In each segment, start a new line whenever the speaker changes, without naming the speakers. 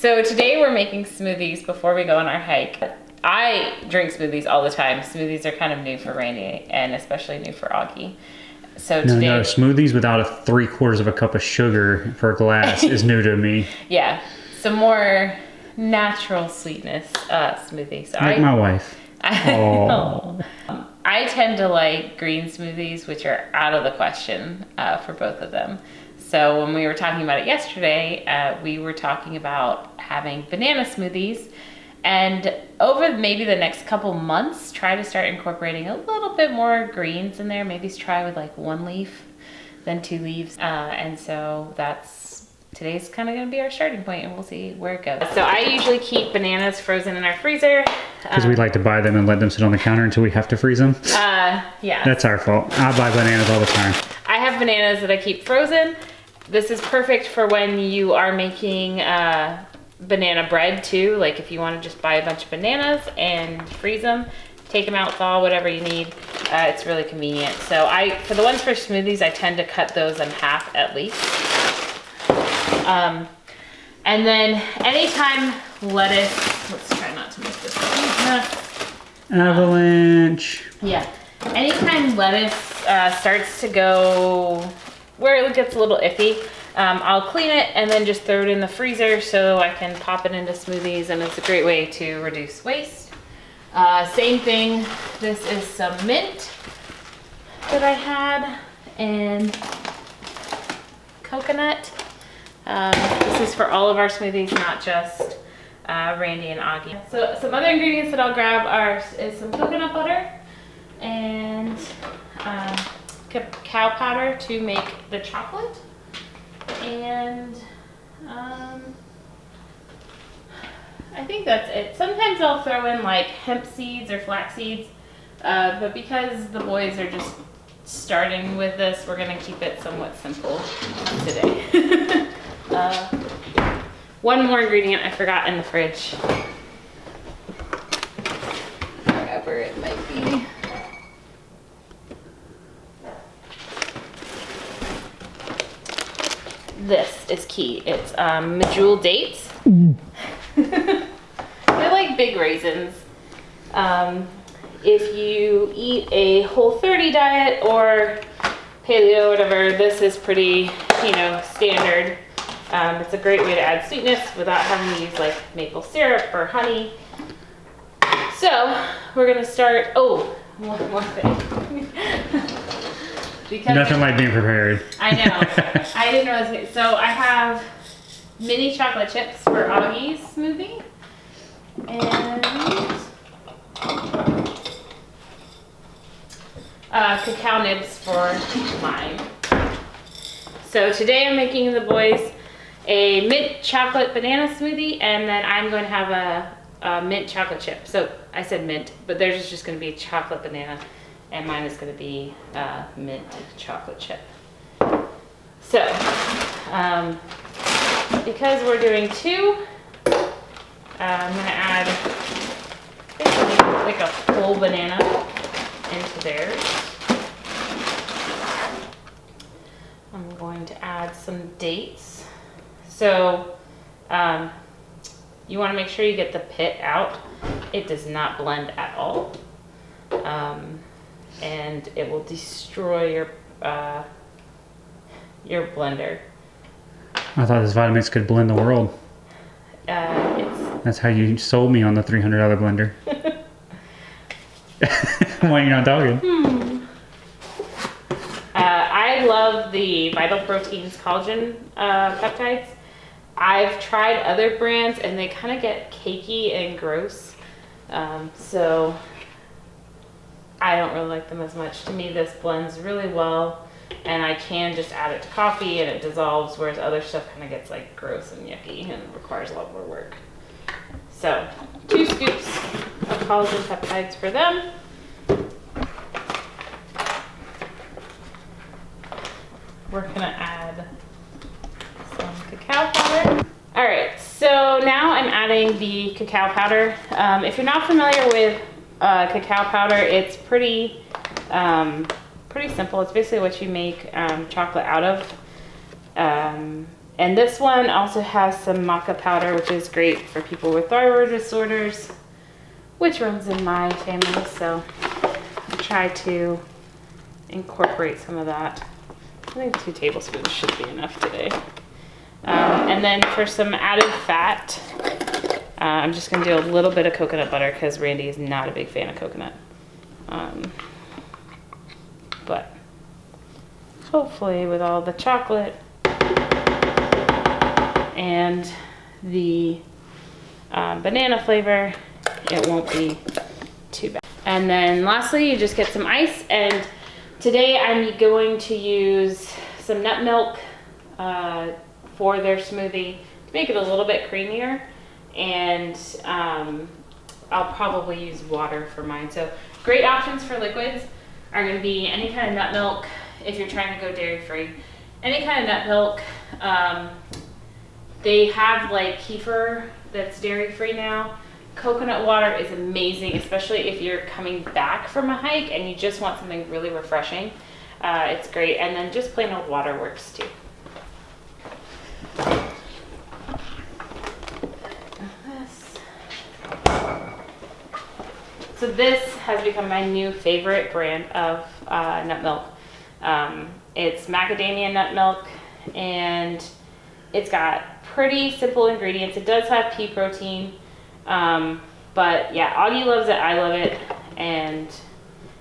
So today we're making smoothies before we go on our hike. I drink smoothies all the time. Smoothies are kind of new for Randy and especially new for Augie. So today,
no, smoothies without a 3/4 of a cup of sugar per glass is new to me.
Yeah, some more natural sweetness smoothies. So
like my wife.
I tend to like green smoothies, which are out of the question for both of them. So when we were talking about it yesterday, we were talking about having banana smoothies, and over maybe the next couple months, try to start incorporating a little bit more greens in there. Maybe try with like 1 leaf, then 2 leaves. And so today's kind of going to be our starting point, and we'll see where it goes. So I usually keep bananas frozen in our freezer.
Because we like to buy them and let them sit on the counter until we have to freeze them.
Yeah.
That's our fault. I buy bananas all the time.
I have bananas that I keep frozen. This is perfect for when you are making banana bread too. Like if you want to just buy a bunch of bananas and freeze them, take them out, thaw, whatever you need. It's really convenient. So for the ones for smoothies, I tend to cut those in half at least. And then anytime lettuce, let's try not to make this
avalanche.
Yeah. Anytime lettuce starts to go where it gets a little iffy, I'll clean it and then just throw it in the freezer so I can pop it into smoothies, and it's a great way to reduce waste. Same thing, this is some mint that I had and coconut. This is for all of our smoothies, not just Randy and Augie. So some other ingredients that I'll grab is some coconut butter and cacao powder to make the chocolate, and I think that's it. Sometimes I'll throw in like hemp seeds or flax seeds, but because the boys are just starting with this, we're gonna keep it somewhat simple today. One more ingredient I forgot in the fridge. Wherever it might be. This is key. It's Medjool Dates. They're like big raisins. If you eat a Whole30 diet or paleo, whatever, this is pretty, standard. It's a great way to add sweetness without having to use like maple syrup or honey. So we're gonna start. Oh, one more thing. Because
nothing like being prepared.
I know. I didn't realize. So I have mini chocolate chips for Augie's smoothie, and cacao nibs for mine. So today I'm making the boys a mint chocolate banana smoothie, and then I'm going to have a mint chocolate chip. So I said mint, but theirs is just going to be chocolate banana, and mine is going to be mint chocolate chip. So, because we're doing 2, I'm going to add basically like a whole banana into theirs. I'm going to add some dates. So, you want to make sure you get the pit out. It does not blend at all. And it will destroy your blender.
I thought this Vitamix could blend the world. That's how you sold me on the $300 blender. Why are you not talking?
I love the Vital Proteins collagen peptides. I've tried other brands and they kind of get cakey and gross. So I don't really like them as much. To me, this blends really well, and I can just add it to coffee and it dissolves, whereas other stuff kind of gets like gross and yucky and requires a lot more work. So 2 scoops of collagen peptides for them. We're gonna add some cacao powder. All right, so now I'm adding the cacao powder. If you're not familiar with cacao powder, it's pretty simple. It's basically what you make chocolate out of. And this one also has some maca powder, which is great for people with thyroid disorders, which runs in my family. So I try to incorporate some of that. I think 2 tablespoons should be enough today. And then for some added fat, I'm just gonna do a little bit of coconut butter because Randy is not a big fan of coconut. But hopefully with all the chocolate and the banana flavor, it won't be too bad. And then lastly, you just get some ice. And today I'm going to use some nut milk for their smoothie to make it a little bit creamier. And I'll probably use water for mine. So great options for liquids are going to be any kind of nut milk if you're trying to go dairy free. Any kind of nut milk. They have like kefir that's dairy free now. Coconut water is amazing, especially if you're coming back from a hike and you just want something really refreshing. It's great. And then just plain old water works too. So this has become my new favorite brand of nut milk. It's macadamia nut milk, and it's got pretty simple ingredients. It does have pea protein, but yeah, Augie loves it, I love it, and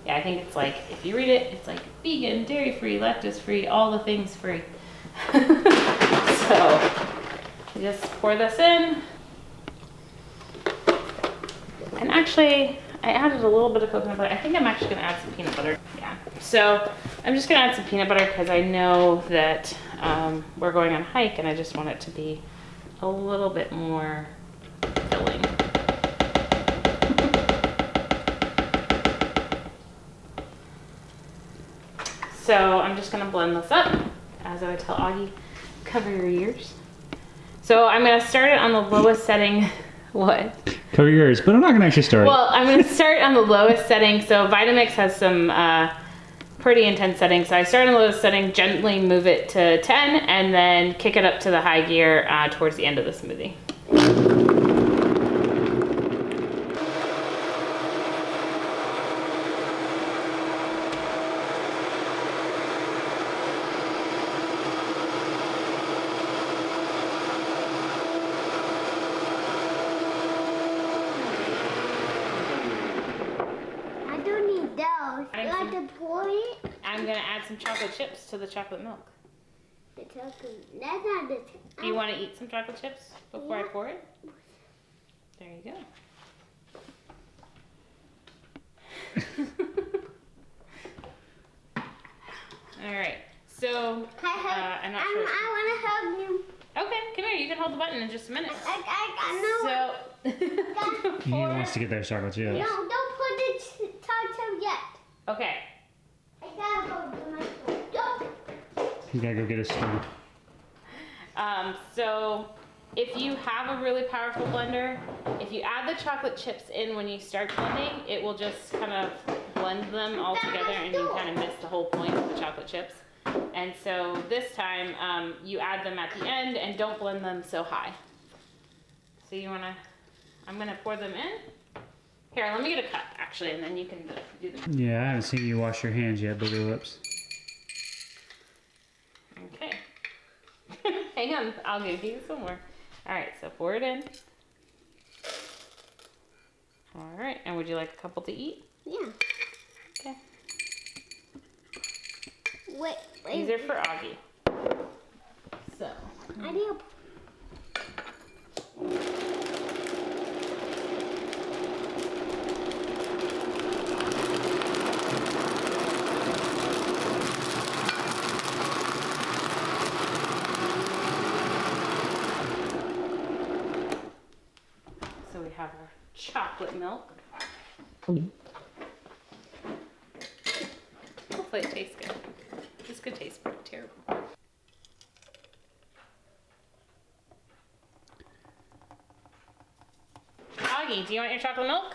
yeah, I think it's like, if you read it, it's like vegan, dairy-free, lactose-free, all the things free. So, just pour this in. And actually, I added a little bit of coconut butter. I think I'm actually gonna add some peanut butter. Yeah, so I'm just gonna add some peanut butter because I know that we're going on a hike and I just want it to be a little bit more filling. So I'm just gonna blend this up. As I would tell Augie, cover your ears. So I'm gonna start it on the lowest setting. What?
Cover your ears, but I'm not gonna actually start.
Well, I'm gonna start on the lowest setting. So Vitamix has some pretty intense settings. So I start on the lowest setting, gently move it to 10, and then kick it up to the high gear towards the end of the smoothie. I'm gonna add some chocolate chips to the chocolate milk.
The chocolate. That's not the.
Do you want to eat some chocolate chips before I pour it? There you go. All right. So I'm not sure.
I want to help you.
Okay, come here. You can hold the button in just a minute.
I know.
So
He wants to get their chocolate chips.
No, don't put the chocolate yet.
Okay.
I gotta go to my school. Don't.
You gotta go get a spoon.
So if you have a really powerful blender, if you add the chocolate chips in when you start blending, it will just kind of blend them all together and you kind of miss the whole point of the chocolate chips. And so this time you add them at the end and don't blend them so high. So you wanna, I'm gonna pour them in. Here, let me get a cup actually, and then you can do them.
Yeah, I haven't seen you wash your hands yet, booger lips.
Okay. Hang on, I'll give you some more. All right, so pour it in. All right, and would you like a couple to eat?
Yeah.
Okay.
Wait.
These are for Augie. So.
I need a.
So we have our chocolate milk. Hopefully it tastes good. This could taste pretty terrible. Augie, do you want your chocolate milk?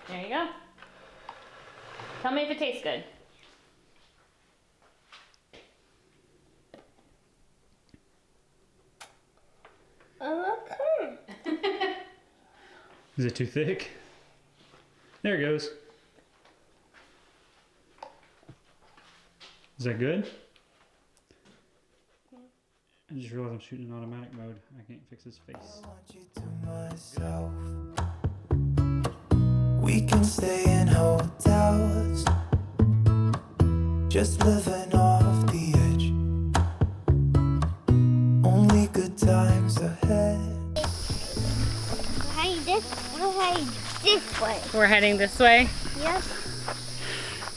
There you go. Tell me if it tastes good.
Is it too thick? There it goes. Is that good? I just realized I'm shooting in automatic mode. I can't fix his face.
I want you to myself. We can stay in hotels, just living off the edge. Only good times ahead.
We're heading this way.
We're heading this way.
Yep.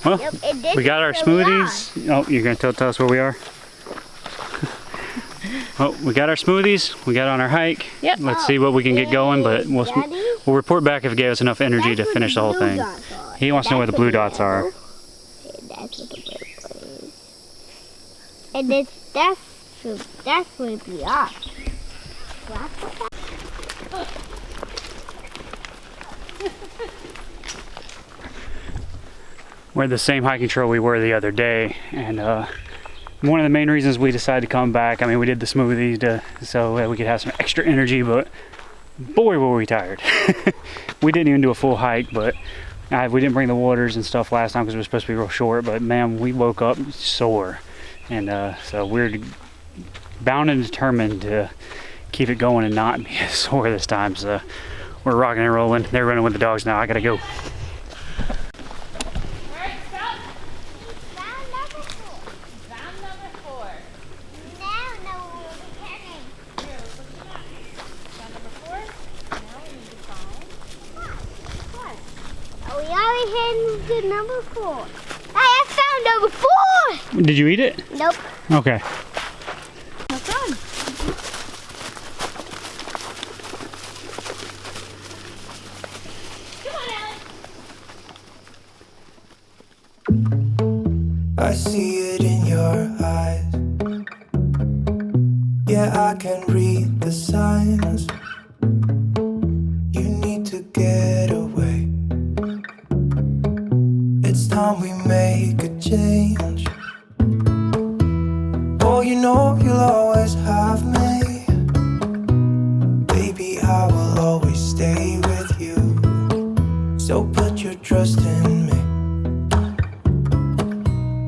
Well,
Yep, and this
we got our
is where we
smoothies. Oh, you're gonna tell us where we are? Oh, we got our smoothies. We got on our hike.
Yep.
Let's see what we can get going, but we'll report back if it gave us enough energy to finish the whole thing. He wants to know where the blue dots are.
That's what the blue is. And that's where we are.
We're at the same hiking trail we were the other day, and one of the main reasons we decided to come back, I mean, we did the smoothies so that we could have some extra energy, but boy were we tired. We didn't even do a full hike, but we didn't bring the waters and stuff last time because it was supposed to be real short, but man, we woke up sore, and so we're bound and determined to keep it going and not be sore this time. So we're rocking and rolling. They're running with the dogs now. I gotta go.
We already heading to number 4. I found number 4!
Did you eat it?
Nope.
Okay.
What's on? Come on, Alex.
I see it in your eyes. Yeah, I can read the signs. You need to get away. It's time we make a change. Oh, you know you'll always have me. Baby, I will always stay with you. So put your trust in me.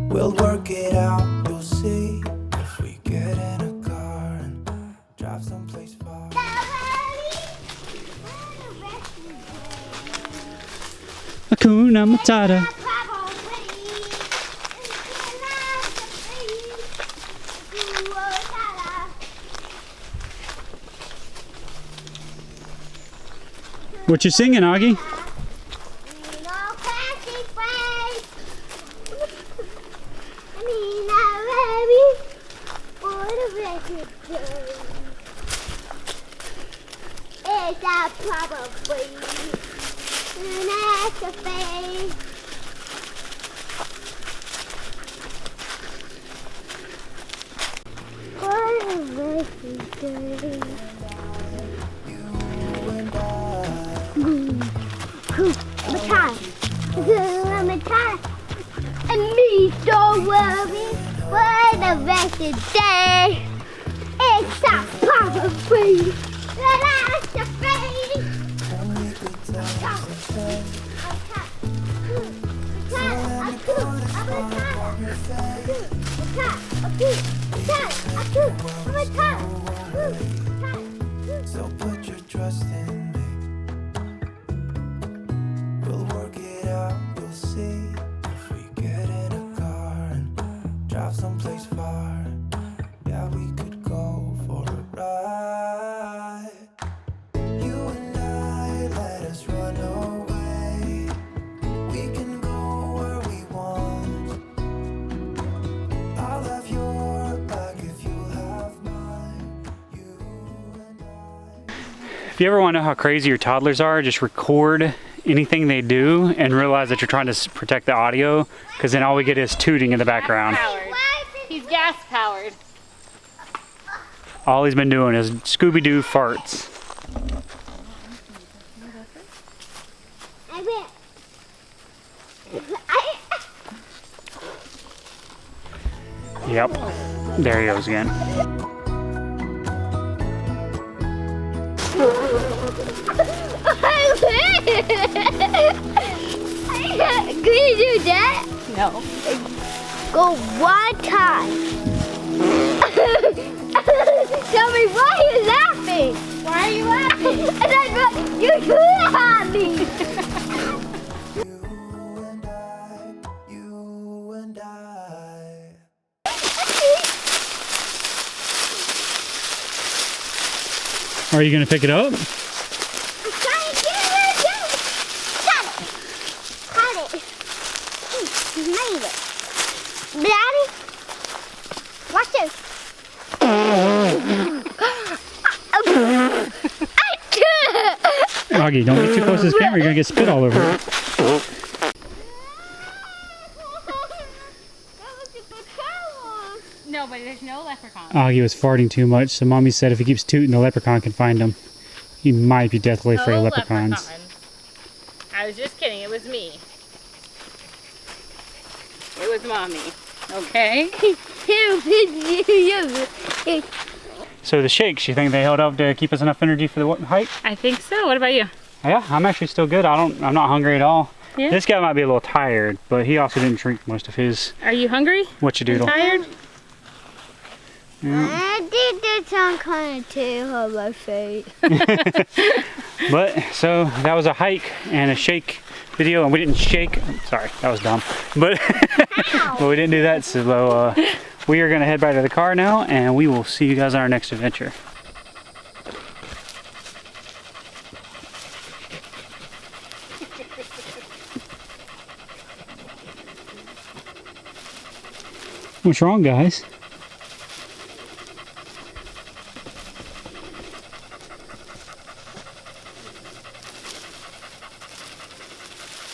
We'll work it out, you'll see. If we get in a car and drive someplace far.
Hakuna Matata. What you singing, Augie?
It's a probably that's a face. What a messy day. And me, don't worry. What a messy day. It's a probably that's a face.
So put your trust in me. We'll work it out, you'll see. If we get in a car and drive someplace far, yeah, we could go for a ride. You and I, let us run away. We can go where we want. I'll have your back if you have mine. You and I.
If you ever want to know how crazy your toddlers are, just record anything they do and realize that you're trying to protect the audio, because then all we get is tooting in the background.
He's gas powered.
All he's been doing is Scooby-Doo farts. Yep, there he goes again.
I Can you do that?
No.
Go one time. Tell me why you're laughing.
Why are you laughing?
And then you could have me.
You and I.
Are you gonna pick it up?
I'm trying to get it. Got it. You made it. Daddy, watch this.
Augie, don't get too close to this camera. You're gonna get spit all over it.
No, but there's no leprechaun.
Augie was farting too much, so Mommy said if he keeps tooting, the leprechaun can find him. He might be deathly afraid of leprechauns.
I was just kidding. It was me. It was Mommy. Okay?
So the shakes, you think they held up to keep us enough energy for the hike?
I think so. What about you?
Yeah, I'm actually still good. I'm not hungry at all.
Yeah?
This guy might be a little tired, but he also didn't drink most of his
Are you hungry?
whatchadoodle.
Tired?
I did that sound kind of too on my face.
But so that was a hike and a shake video, and we didn't shake. Sorry, that was dumb. But but we didn't do that. So we are gonna head back to the car now, and we will see you guys on our next adventure. What's wrong, guys?